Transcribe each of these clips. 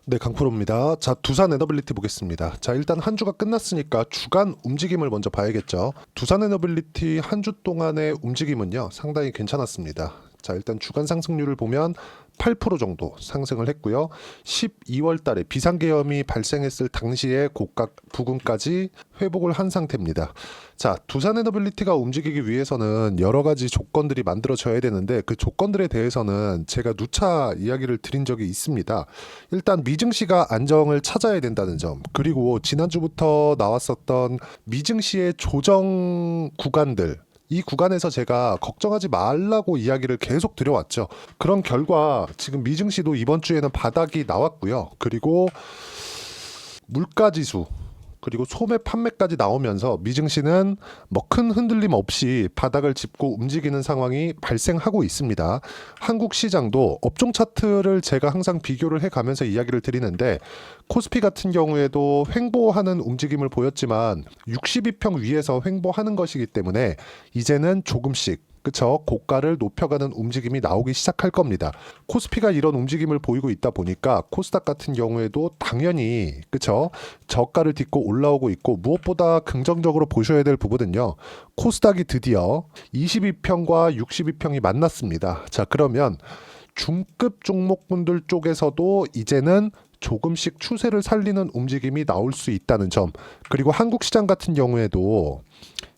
네, 강프로입니다. 자, 두산 에너빌리티 보겠습니다. 자, 일단 한 주가 끝났으니까 주간 움직임을 먼저 봐야겠죠. 두산 에너빌리티 한 주 동안의 움직임은요, 상당히 괜찮았습니다. 자, 일단 주간 상승률을 보면 8% 정도 상승을 했고요. 12월 달에 비상계엄이 발생했을 당시의 고가 부근까지 회복을 한 상태입니다. 자, 두산 에너빌리티가 움직이기 위해서는 여러 가지 조건들이 만들어져야 되는데 그 조건들에 대해서는 제가 누차 이야기를 드린 적이 있습니다. 일단 미증시가 안정을 찾아야 된다는 점, 그리고 지난주부터 나왔었던 미증시의 조정 구간들, 이 구간에서 제가 걱정하지 말라고 이야기를 계속 드려왔죠. 그런 결과 지금 미증시도 이번 주에는 바닥이 나왔고요. 그리고 물가지수, 그리고 소매 판매까지 나오면서 미증시는 뭐 큰 흔들림 없이 바닥을 짚고 움직이는 상황이 발생하고 있습니다. 한국 시장도 업종 차트를 제가 항상 비교를 해가면서 이야기를 드리는데, 코스피 같은 경우에도 횡보하는 움직임을 보였지만 62평 위에서 횡보하는 것이기 때문에 이제는 조금씩, 그쵸, 고가를 높여가는 움직임이 나오기 시작할 겁니다. 코스피가 이런 움직임을 보이고 있다 보니까 코스닥 같은 경우에도 당연히, 그쵸, 저가를 딛고 올라오고 있고, 무엇보다 긍정적으로 보셔야 될 부분은요, 코스닥이 드디어 22평과 62평이 만났습니다. 자, 그러면 중급 종목군들 쪽에서도 이제는 조금씩 추세를 살리는 움직임이 나올 수 있다는 점, 그리고 한국 시장 같은 경우에도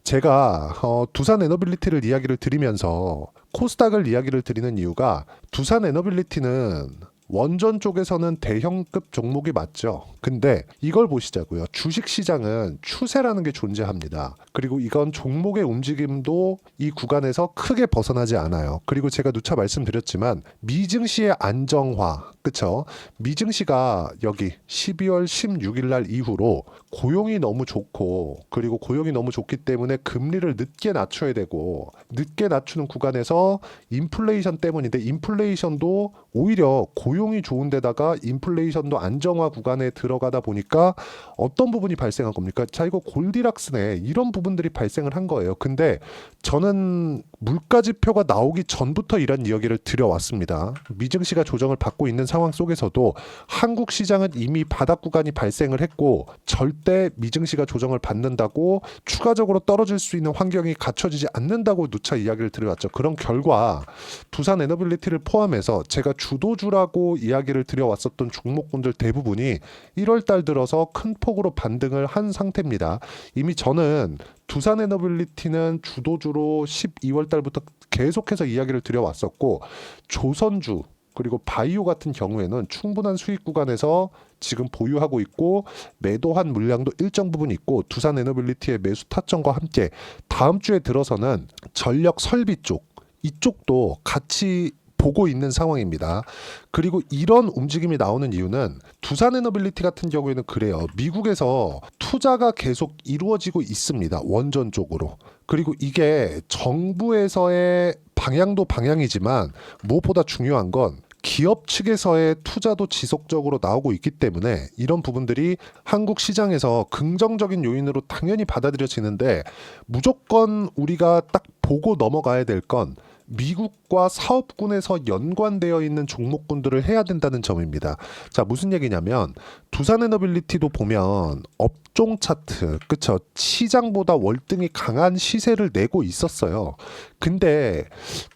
제가 두산 에너빌리티를 이야기를 드리면서 코스닥을 이야기를 드리는 이유가, 두산 에너빌리티는 원전 쪽에서는 대형급 종목이 맞죠. 근데 이걸 보시자고요. 주식시장은 추세라는 게 존재합니다. 그리고 이건 종목의 움직임도 이 구간에서 크게 벗어나지 않아요. 그리고 제가 누차 말씀드렸지만 미증시의 안정화, 그쵸? 미증시가 여기 12월 16일 날 이후로 고용이 너무 좋고, 그리고 고용이 너무 좋기 때문에 금리를 늦게 낮춰야 되고, 늦게 낮추는 구간에서 인플레이션 때문인데, 인플레이션도 오히려 고용이 좋은 데다가 인플레이션도 안정화 구간에 들어가다 보니까 어떤 부분이 발생한 겁니까? 자, 이거 골디락스네, 이런 부분들이 발생을 한 거예요. 근데 저는 물가지표가 나오기 전부터 이런 이야기를 드려왔습니다. 미증시가 조정을 받고 있는 상황 속에서도 한국 시장은 이미 바닥 구간이 발생을 했고, 절대 미증시가 조정을 받는다고 추가적으로 떨어질 수 있는 환경이 갖춰지지 않는다고 누차 이야기를 드려왔죠. 그런 결과 두산 에너빌리티를 포함해서 제가 주도주라고 이야기를 드려왔었던 종목군들 대부분이 1월 달 들어서 큰 폭으로 반등을 한 상태입니다. 이미 저는 두산 에너빌리티는 주도주로 12월 달부터 계속해서 이야기를 드려왔었고, 조선주 그리고 바이오 같은 경우에는 충분한 수익 구간에서 지금 보유하고 있고, 매도한 물량도 일정 부분 있고, 두산 에너빌리티의 매수 타점과 함께 다음 주에 들어서는 전력 설비 쪽, 이쪽도 같이 보고 있는 상황입니다. 그리고 이런 움직임이 나오는 이유는 두산 에너빌리티 같은 경우에는 그래요. 미국에서 투자가 계속 이루어지고 있습니다. 원전 쪽으로. 그리고 이게 정부에서의 방향도 방향이지만 무엇보다 중요한 건 기업 측에서의 투자도 지속적으로 나오고 있기 때문에 이런 부분들이 한국 시장에서 긍정적인 요인으로 당연히 받아들여지는데, 무조건 우리가 딱 보고 넘어가야 될 건 미국과 사업군에서 연관되어 있는 종목군들을 해야 된다는 점입니다. 자, 무슨 얘기냐면 두산 에너빌리티도 보면 업종 차트, 그쵸, 시장보다 월등히 강한 시세를 내고 있었어요. 근데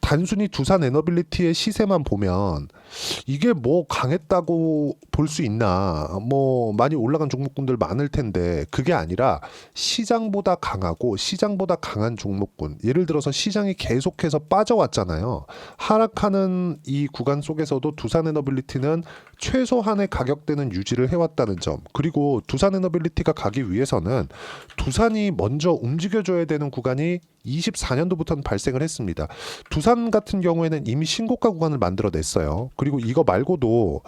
단순히 두산 에너빌리티의 시세만 보면 이게 뭐 강했다고 볼 수 있나, 뭐 많이 올라간 종목군들 많을 텐데, 그게 아니라 시장보다 강하고 시장보다 강한 종목군, 예를 들어서 시장이 계속해서 빠져왔잖아요. 하락하는 이 구간 속에서도 두산 에너빌리티는 최소한의 가격대는 유지를 해왔다는 점, 그리고 두산 에너빌리티가 가기 위해서는 두산이 먼저 움직여줘야 되는 구간이 24년도부터는 발생을 했습니다. 두산 같은 경우에는 이미 신고가 구간을 만들어냈어요. 그리고 이거 말고도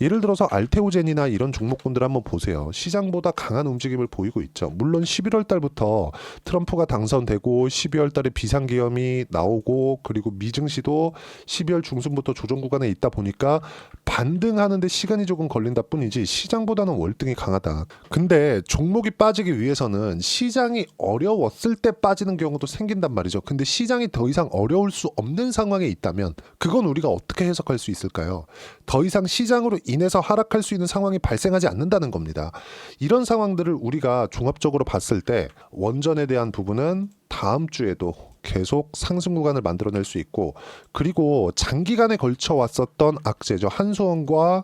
예를 들어서 알테오젠이나 이런 종목군들 한번 보세요. 시장보다 강한 움직임을 보이고 있죠. 물론 11월 달부터 트럼프가 당선되고 12월 달에 비상계엄이 나오고, 그리고 미증시도 12월 중순부터 조정 구간에 있다 보니까 반등하는데 시간이 조금 걸린다 뿐이지 시장보다는 월등히 강하다. 근데 종목이 빠지기 위해서는 시장이 어려웠을 때 빠지는 경우도 생긴단 말이죠. 근데 시장이 더 이상 어려울 수 없는 상황에 있다면 그건 우리가 어떻게 해석할 수 있을까요? 더 이상 시장으로 인해서 하락할 수 있는 상황이 발생하지 않는다는 겁니다. 이런 상황들을 우리가 종합적으로 봤을 때 원전에 대한 부분은 다음 주에도 계속 상승 구간을 만들어낼 수 있고, 그리고 장기간에 걸쳐 왔었던 악재죠. 한수원과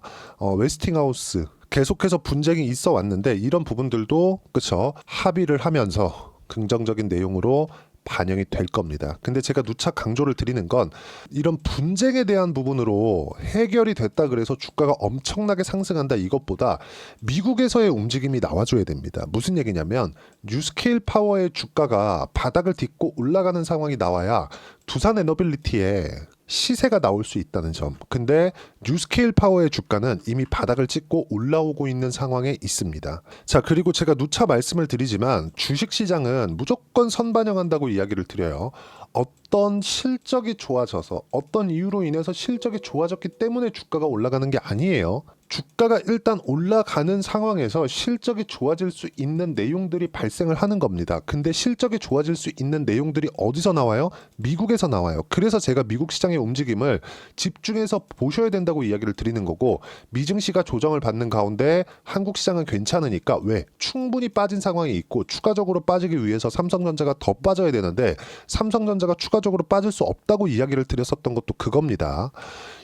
웨스팅하우스 계속해서 분쟁이 있어 왔는데 이런 부분들도 그쵸 합의를 하면서 긍정적인 내용으로 반영이 될 겁니다. 근데 제가 누차 강조를 드리는 건 이런 분쟁에 대한 부분으로 해결이 됐다 그래서 주가가 엄청나게 상승한다 이것보다 미국에서의 움직임이 나와줘야 됩니다. 무슨 얘기냐면 뉴스케일 파워의 주가가 바닥을 딛고 올라가는 상황이 나와야 두산 에너빌리티에 시세가 나올 수 있다는 점. 근데 뉴스케일 파워의 주가는 이미 바닥을 찍고 올라오고 있는 상황에 있습니다. 자, 그리고 제가 누차 말씀을 드리지만 주식시장은 무조건 선반영한다고 이야기를 드려요. 어떤 실적이 좋아져서 어떤 이유로 인해서 실적이 좋아졌기 때문에 주가가 올라가는 게 아니에요. 주가가 일단 올라가는 상황에서 실적이 좋아질 수 있는 내용들이 발생을 하는 겁니다. 근데 실적이 좋아질 수 있는 내용들이 어디서 나와요? 미국에서 나와요. 그래서 제가 미국 시장의 움직임을 집중해서 보셔야 된다고 이야기를 드리는 거고, 미증시가 조정을 받는 가운데 한국 시장은 괜찮으니까 왜? 충분히 빠진 상황이 있고 추가적으로 빠지기 위해서 삼성전자가 더 빠져야 되는데 삼성전자가 추가적으로 빠질 수 없다고 이야기를 드렸었던 것도 그겁니다.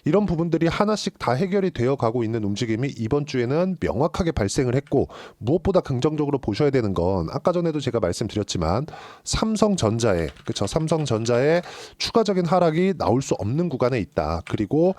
이런 부분들이 하나씩 다 해결이 되어 가고 있는 움직임이 이번 주에는 명확하게 발생을 했고, 무엇보다 긍정적으로 보셔야 되는 건 아까 전에도 제가 말씀드렸지만 삼성전자의 추가적인 하락이 나올 수 없는 구간에 있다. 그리고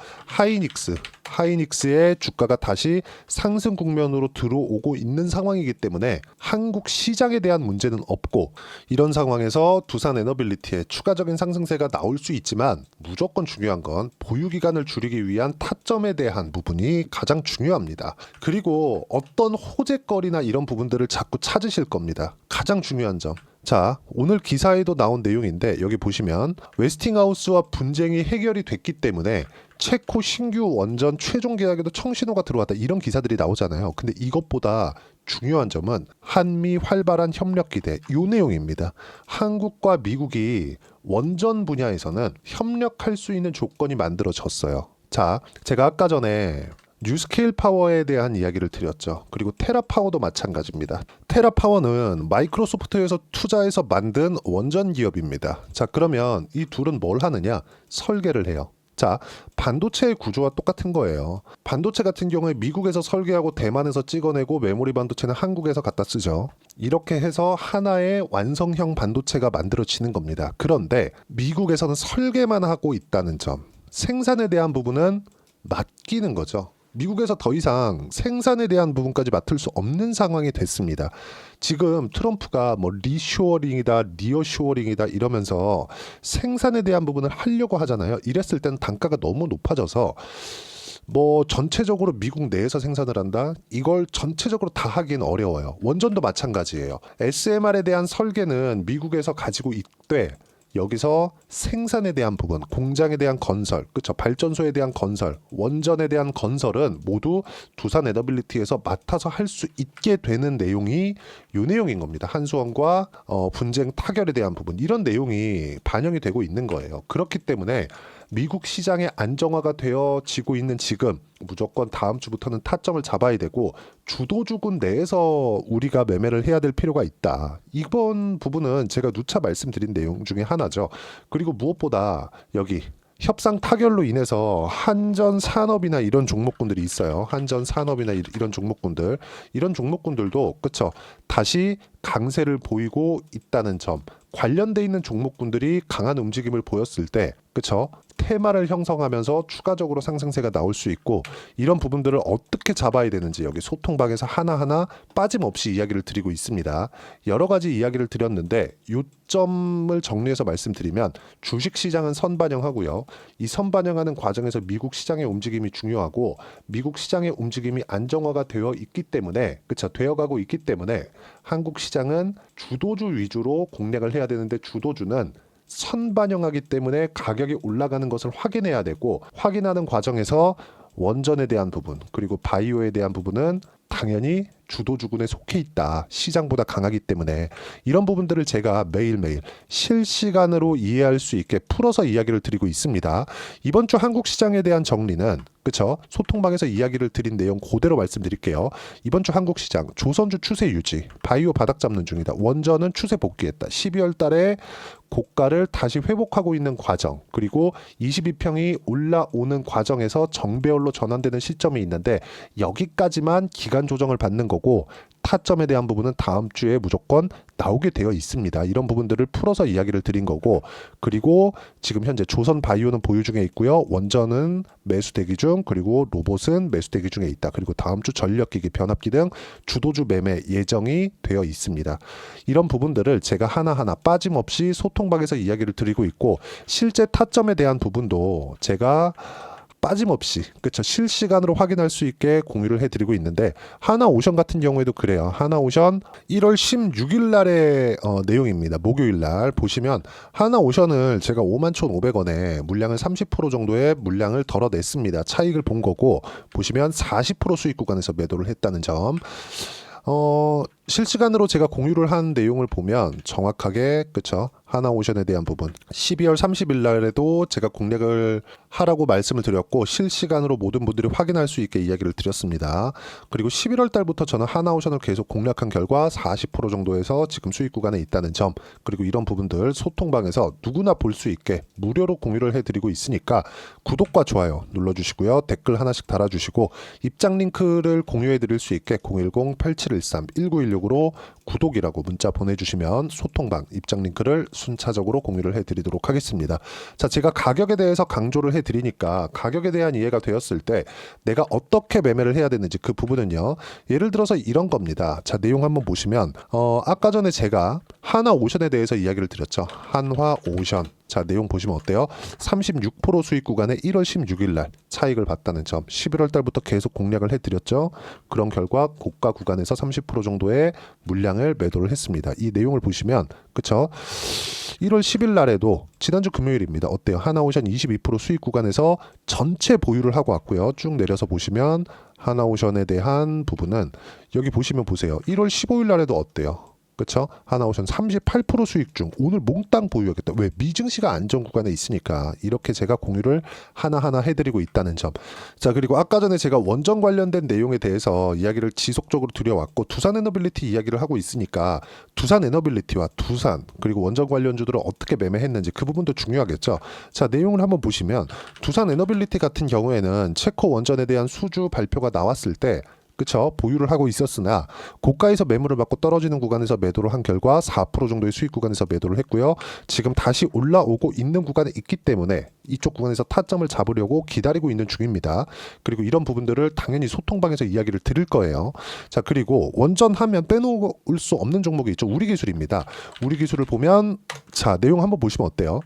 하이닉스의 주가가 다시 상승 국면으로 들어오고 있는 상황이기 때문에 한국 시장에 대한 문제는 없고, 이런 상황에서 두산 에너빌리티의 추가적인 상승세가 나올 수 있지만 무조건 중요한 건 보유 기간을 줄이기 위한 타점에 대한 부분이 가장 중요합니다. 그리고 어떤 호재거리나 이런 부분들을 자꾸 찾으실 겁니다. 가장 중요한 점. 자, 오늘 기사에도 나온 내용인데 여기 보시면 웨스팅하우스와 분쟁이 해결이 됐기 때문에 체코 신규 원전 최종 계약에도 청신호가 들어왔다, 이런 기사들이 나오잖아요. 근데 이것보다 중요한 점은 한미 활발한 협력 기대, 이 내용입니다. 한국과 미국이 원전 분야에서는 협력할 수 있는 조건이 만들어졌어요. 자, 제가 아까 전에 뉴스케일 파워에 대한 이야기를 드렸죠. 그리고 테라파워도 마찬가지입니다. 테라파워는 마이크로소프트에서 투자해서 만든 원전 기업입니다. 자, 그러면 이 둘은 뭘 하느냐? 설계를 해요. 자, 반도체의 구조와 똑같은 거예요. 반도체 같은 경우에 미국에서 설계하고 대만에서 찍어내고, 메모리 반도체는 한국에서 갖다 쓰죠. 이렇게 해서 하나의 완성형 반도체가 만들어지는 겁니다. 그런데 미국에서는 설계만 하고 있다는 점, 생산에 대한 부분은 맡기는 거죠. 미국에서 더 이상 생산에 대한 부분까지 맡을 수 없는 상황이 됐습니다. 지금 트럼프가 뭐 리쇼어링이다, 니어쇼어링이다 이러면서 생산에 대한 부분을 하려고 하잖아요. 이랬을 때는 단가가 너무 높아져서 뭐 전체적으로 미국 내에서 생산을 한다? 이걸 전체적으로 다 하기는 어려워요. 원전도 마찬가지예요. SMR에 대한 설계는 미국에서 가지고 있되, 여기서 생산에 대한 부분, 공장에 대한 건설, 그렇죠? 발전소에 대한 건설, 원전에 대한 건설은 모두 두산 에너빌리티에서 맡아서 할 수 있게 되는 내용이 이 내용인 겁니다. 한수원과 분쟁 타결에 대한 부분, 이런 내용이 반영이 되고 있는 거예요. 그렇기 때문에 미국 시장의 안정화가 되어지고 있는 지금 무조건 다음 주부터는 타점을 잡아야 되고, 주도주군 내에서 우리가 매매를 해야 될 필요가 있다. 이번 부분은 제가 누차 말씀드린 내용 중에 하나죠. 그리고 무엇보다 여기 협상 타결로 인해서 한전 산업이나 이런 종목군들이 있어요. 한전 산업이나 이런 종목군들, 이런 종목군들도 그쵸, 다시 강세를 보이고 있다는 점, 관련돼 있는 종목군들이 강한 움직임을 보였을 때 그쵸, 테마를 형성하면서 추가적으로 상승세가 나올 수 있고, 이런 부분들을 어떻게 잡아야 되는지 여기 소통방에서 하나하나 빠짐없이 이야기를 드리고 있습니다. 여러 가지 이야기를 드렸는데 요점을 정리해서 말씀드리면, 주식시장은 선반영하고요. 이 선반영하는 과정에서 미국 시장의 움직임이 중요하고, 미국 시장의 움직임이 안정화가 되어 있기 때문에 그쵸, 되어가고 있기 때문에 한국 시장은 주도주 위주로 공략을 해야 되는데, 주도주는 선반영하기 때문에 가격이 올라가는 것을 확인해야 되고, 확인하는 과정에서 원전에 대한 부분 그리고 바이오에 대한 부분은 당연히 주도주군에 속해 있다. 시장보다 강하기 때문에 이런 부분들을 제가 매일매일 실시간으로 이해할 수 있게 풀어서 이야기를 드리고 있습니다. 이번 주 한국 시장에 대한 정리는 그쵸? 소통방에서 이야기를 드린 내용 그대로 말씀드릴게요. 이번 주 한국 시장 조선주 추세 유지, 바이오 바닥 잡는 중이다. 원전은 추세 복귀했다. 12월 달에 고가를 다시 회복하고 있는 과정, 그리고 22평이 올라오는 과정에서 정배열로 전환되는 시점이 있는데 여기까지만 기간 조정을 받는 거고 타점에 대한 부분은 다음 주에 무조건 나오게 되어 있습니다. 이런 부분들을 풀어서 이야기를 드린 거고, 그리고 지금 현재 조선 바이오는 보유 중에 있고요. 원전은 매수 대기 중, 그리고 로봇은 매수 대기 중에 있다. 그리고 다음 주 전력기기, 변압기 등 주도주 매매 예정이 되어 있습니다. 이런 부분들을 제가 하나하나 빠짐없이 소통방에서 이야기를 드리고 있고, 실제 타점에 대한 부분도 제가 빠짐없이 그쵸 실시간으로 확인할 수 있게 공유를 해드리고 있는데, 하나오션 같은 경우에도 그래요. 하나오션 1월 16일 날의 내용입니다. 목요일 날 보시면 하나오션을 제가 51,500원에 물량을 30% 정도의 물량을 덜어냈습니다. 차익을 본 거고, 보시면 40% 수익 구간에서 매도를 했다는 점. 실시간으로 제가 공유를 한 내용을 보면 정확하게 그쵸 하나오션에 대한 부분 12월 30일 날에도 제가 공략을 하라고 말씀을 드렸고 실시간으로 모든 분들이 확인할 수 있게 이야기를 드렸습니다. 그리고 11월 달부터 저는 하나오션을 계속 공략한 결과 40% 정도에서 지금 수익 구간에 있다는 점, 그리고 이런 부분들 소통방에서 누구나 볼 수 있게 무료로 공유를 해드리고 있으니까 구독과 좋아요 눌러주시고요. 댓글 하나씩 달아주시고 입장 링크를 공유해드릴 수 있게 010-8713-1916으로 구독이라고 문자 보내주시면 소통방 입장 링크를 순차적으로 공유를 해드리도록 하겠습니다. 자, 제가 가격에 대해서 강조를 해드리니까 가격에 대한 이해가 되었을 때 내가 어떻게 매매를 해야 되는지 그 부분은요. 예를 들어서 이런 겁니다. 자, 내용 한번 보시면 아까 전에 제가 하나오션에 대해서 이야기를 드렸죠. 한화오션. 자, 내용 보시면 어때요? 36% 수익 구간에 1월 16일 날 차익을 봤다는 점, 11월 달부터 계속 공략을 해드렸죠. 그런 결과 고가 구간에서 30% 정도의 물량을 매도를 했습니다. 이 내용을 보시면 그쵸? 1월 10일 날에도 지난주 금요일입니다. 어때요? 하나오션 22% 수익 구간에서 전체 보유를 하고 왔고요. 쭉 내려서 보시면 하나오션에 대한 부분은 여기 보시면 보세요. 1월 15일 날에도 어때요? 그쵸? 하나오션 38% 수익 중 오늘 몽땅 보유하겠다. 왜? 미증시가 안전 구간에 있으니까 이렇게 제가 공유를 하나하나 해드리고 있다는 점. 자, 그리고 아까 전에 제가 원전 관련된 내용에 대해서 이야기를 지속적으로 드려왔고 두산에너빌리티 이야기를 하고 있으니까 두산에너빌리티와 두산 그리고 원전 관련주들을 어떻게 매매했는지 그 부분도 중요하겠죠. 자, 내용을 한번 보시면 두산에너빌리티 같은 경우에는 체코 원전에 대한 수주 발표가 나왔을 때 그쵸? 보유를 하고 있었으나 고가에서 매물을 받고 떨어지는 구간에서 매도를 한 결과 4% 정도의 수익 구간에서 매도를 했고요. 지금 다시 올라오고 있는 구간에 있기 때문에 이쪽 구간에서 타점을 잡으려고 기다리고 있는 중입니다. 그리고 이런 부분들을 당연히 소통방에서 이야기를 드릴 거예요. 자, 그리고 원전하면 빼놓을 수 없는 종목이 있죠. 우리기술입니다. 우리기술을 보면 자, 내용 한번 보시면 어때요?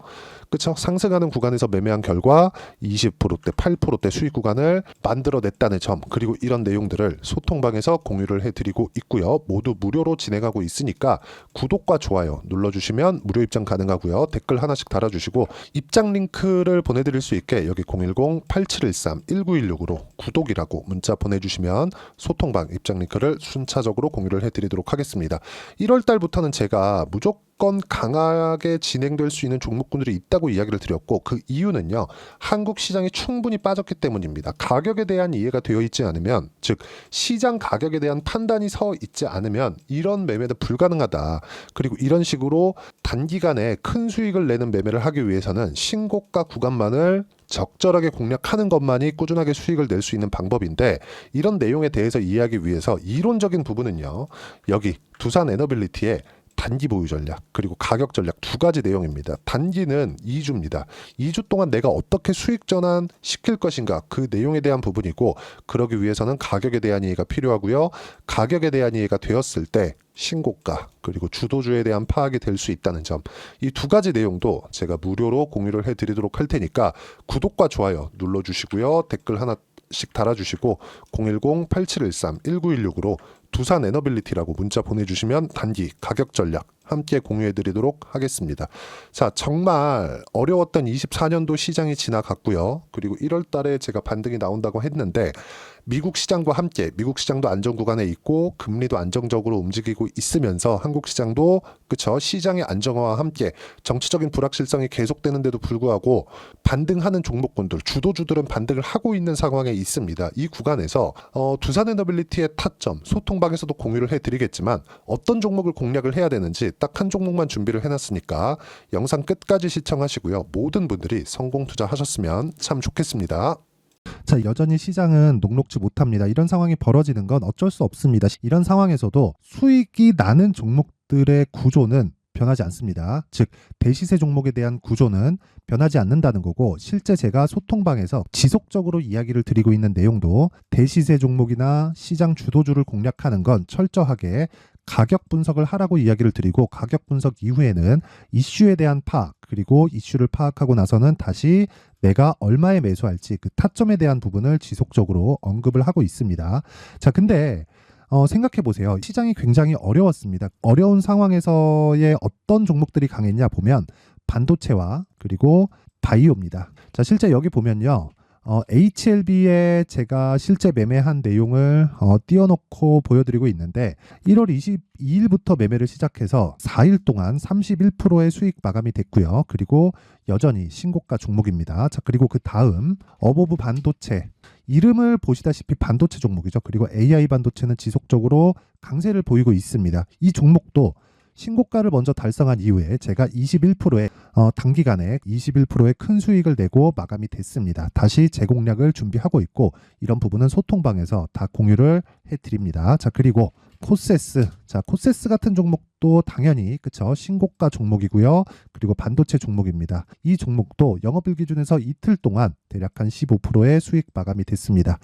그쵸? 상승하는 구간에서 매매한 결과 20%대, 8%대 수익 구간을 만들어냈다는 점, 그리고 이런 내용들을 소통방에서 공유를 해드리고 있고요. 모두 무료로 진행하고 있으니까 구독과 좋아요 눌러주시면 무료 입장 가능하고요. 댓글 하나씩 달아주시고 입장 링크를 보내드릴 수 있게 여기 010-8713-1916으로 구독이라고 문자 보내주시면 소통방 입장 링크를 순차적으로 공유를 해드리도록 하겠습니다. 1월 달부터는 제가 무조건 강하게 진행될 수 있는 종목군들이 있다고 이야기를 드렸고 그 이유는요. 한국 시장이 충분히 빠졌기 때문입니다. 가격에 대한 이해가 되어 있지 않으면 즉 시장 가격에 대한 판단이 서 있지 않으면 이런 매매는 불가능하다. 그리고 이런 식으로 단기간에 큰 수익을 내는 매매를 하기 위해서는 신고가 구간만을 적절하게 공략하는 것만이 꾸준하게 수익을 낼 수 있는 방법인데 이런 내용에 대해서 이해하기 위해서 이론적인 부분은요. 여기 두산에너빌리티의 단기 보유 전략 그리고 가격 전략 두 가지 내용입니다. 단기는 2주입니다. 2주 동안 내가 어떻게 수익 전환 시킬 것인가 그 내용에 대한 부분이고 그러기 위해서는 가격에 대한 이해가 필요하고요. 가격에 대한 이해가 되었을 때 신고가 그리고 주도주에 대한 파악이 될 수 있다는 점, 이 두 가지 내용도 제가 무료로 공유를 해드리도록 할 테니까 구독과 좋아요 눌러주시고요. 댓글 하나씩 달아주시고 010-8713-1916으로 두산 에너빌리티라고 문자 보내주시면 단기 가격 전략 함께 공유해드리도록 하겠습니다. 자, 정말 어려웠던 24년도 시장이 지나갔고요. 그리고 1월 달에 제가 반등이 나온다고 했는데 미국 시장과 함께 미국 시장도 안정 구간에 있고 금리도 안정적으로 움직이고 있으면서 한국 시장도 그쵸 시장의 안정화와 함께 정치적인 불확실성이 계속되는데도 불구하고 반등하는 종목군들 주도주들은 반등을 하고 있는 상황에 있습니다. 이 구간에서 두산에너빌리티의 타점 소통방에서도 공유를 해드리겠지만 어떤 종목을 공략을 해야 되는지 딱 한 종목만 준비를 해놨으니까 영상 끝까지 시청하시고요. 모든 분들이 성공 투자하셨으면 참 좋겠습니다. 자, 여전히 시장은 녹록지 못합니다. 이런 상황이 벌어지는 건 어쩔 수 없습니다. 이런 상황에서도 수익이 나는 종목들의 구조는 변하지 않습니다. 즉 대시세 종목에 대한 구조는 변하지 않는다는 거고, 실제 제가 소통방에서 지속적으로 이야기를 드리고 있는 내용도 대시세 종목이나 시장 주도주를 공략하는 건 철저하게 가격 분석을 하라고 이야기를 드리고, 가격 분석 이후에는 이슈에 대한 파악, 그리고 이슈를 파악하고 나서는 다시 내가 얼마에 매수할지 그 타점에 대한 부분을 지속적으로 언급을 하고 있습니다. 자, 근데 생각해 보세요. 시장이 굉장히 어려웠습니다. 어려운 상황에서의 어떤 종목들이 강했냐 보면 반도체와 그리고 바이오입니다. 자, 실제 여기 보면요. HLB에 제가 실제 매매한 내용을 띄워놓고 보여드리고 있는데 1월 22일부터 매매를 시작해서 4일 동안 31%의 수익 마감이 됐고요. 그리고 여전히 신고가 종목입니다. 자, 그리고 그 다음 어보브 반도체, 이름을 보시다시피 반도체 종목이죠. 그리고 AI 반도체는 지속적으로 강세를 보이고 있습니다. 이 종목도 신고가를 먼저 달성한 이후에 제가 21%의 단기간에 21%의 큰 수익을 내고 마감이 됐습니다. 다시 재공략을 준비하고 있고, 이런 부분은 소통방에서 다 공유를 해드립니다. 자, 그리고 코세스. 자, 코세스 같은 종목도 당연히 그쵸 신고가 종목이고요. 그리고 반도체 종목입니다. 이 종목도 영업일 기준에서 이틀 동안 대략 한 15%의 수익 마감이 됐습니다.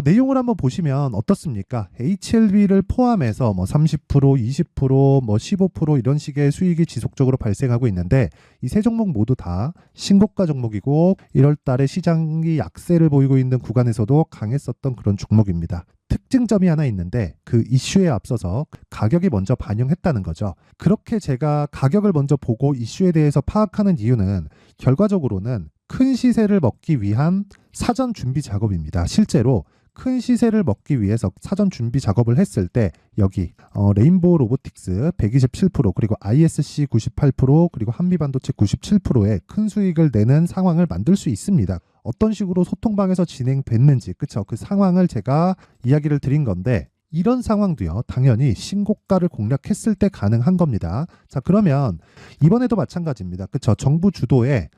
내용을 한번 보시면 어떻습니까? HLB를 포함해서 뭐 30%, 20%, 뭐 15% 이런 식의 수익이 지속적으로 발생하고 있는데, 이 세 종목 모두 다 신고가 종목이고 1월 달에 시장이 약세를 보이고 있는 구간에서도 강했었던 그런 종목입니다. 특징점이 하나 있는데 그 이슈에 앞서서 가격이 먼저 반영했다는 거죠. 그렇게 제가 가격을 먼저 보고 이슈에 대해서 파악하는 이유는 결과적으로는 큰 시세를 먹기 위한 사전 준비 작업입니다. 실제로 큰 시세를 먹기 위해서 사전 준비 작업을 했을 때 여기 레인보우 로보틱스 127%, 그리고 ISC 98%, 그리고 한미반도체 97%의 큰 수익을 내는 상황을 만들 수 있습니다. 어떤 식으로 소통방에서 진행됐는지 그쵸 그 상황을 제가 이야기를 드린 건데, 이런 상황도요 당연히 신고가를 공략했을 때 가능한 겁니다. 자, 그러면 이번에도 마찬가지입니다. 그쵸 정부 주도의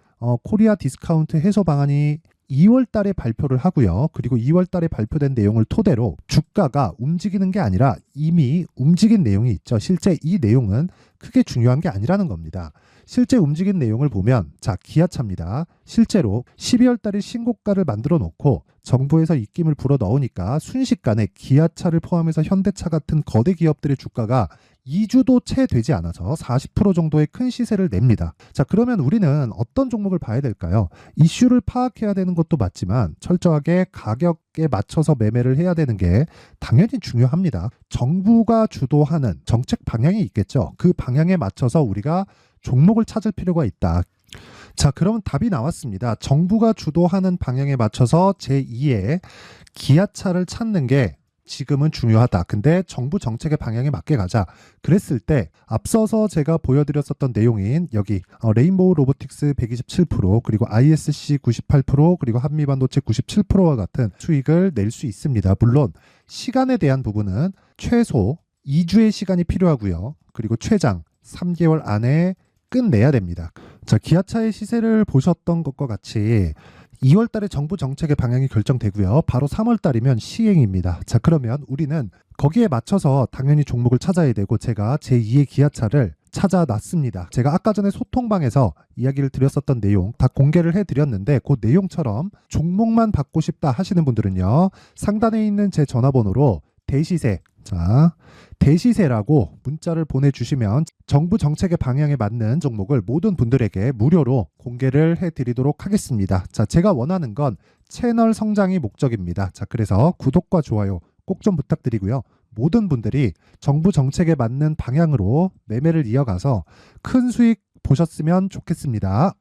코리아 디스카운트 해소 방안이 2월 달에 발표를 하고요. 그리고 2월 달에 발표된 내용을 토대로 주가가 움직이는 게 아니라 이미 움직인 내용이 있죠. 실제 이 내용은 크게 중요한 게 아니라는 겁니다. 실제 움직인 내용을 보면 자, 기아차입니다. 실제로 12월 달에 신고가를 만들어 놓고 정부에서 입김을 불어 넣으니까 순식간에 기아차를 포함해서 현대차 같은 거대 기업들의 주가가 2주도 채 되지 않아서 40% 정도의 큰 시세를 냅니다. 자, 그러면 우리는 어떤 종목을 봐야 될까요? 이슈를 파악해야 되는 것도 맞지만 철저하게 가격에 맞춰서 매매를 해야 되는 게 당연히 중요합니다. 정부가 주도하는 정책 방향이 있겠죠. 그 방향에 맞춰서 우리가 종목을 찾을 필요가 있다. 자, 그러면 답이 나왔습니다. 정부가 주도하는 방향에 맞춰서 제2의 기아차를 찾는 게 지금은 중요하다. 근데 정부 정책의 방향에 맞게 가자. 그랬을 때 앞서서 제가 보여드렸었던 내용인 여기 레인보우 로보틱스 127%, 그리고 ISC 98%, 그리고 한미반도체 97%와 같은 수익을 낼 수 있습니다. 물론 시간에 대한 부분은 최소 2주의 시간이 필요하고요. 그리고 최장 3개월 안에 끝내야 됩니다. 자, 기아차의 시세를 보셨던 것과 같이 2월 달에 정부 정책의 방향이 결정되고요. 바로 3월 달이면 시행입니다. 자, 그러면 우리는 거기에 맞춰서 당연히 종목을 찾아야 되고, 제가 제2의 기아차를 찾아놨습니다. 제가 아까 전에 소통방에서 이야기를 드렸었던 내용 다 공개를 해드렸는데, 그 내용처럼 종목만 받고 싶다 하시는 분들은요, 상단에 있는 제 전화번호로 대시세, 자, 대시세라고 문자를 보내주시면 정부 정책의 방향에 맞는 종목을 모든 분들에게 무료로 공개를 해드리도록 하겠습니다. 자, 제가 원하는 건 채널 성장이 목적입니다. 자, 그래서 구독과 좋아요 꼭 좀 부탁드리고요. 모든 분들이 정부 정책에 맞는 방향으로 매매를 이어가서 큰 수익 보셨으면 좋겠습니다.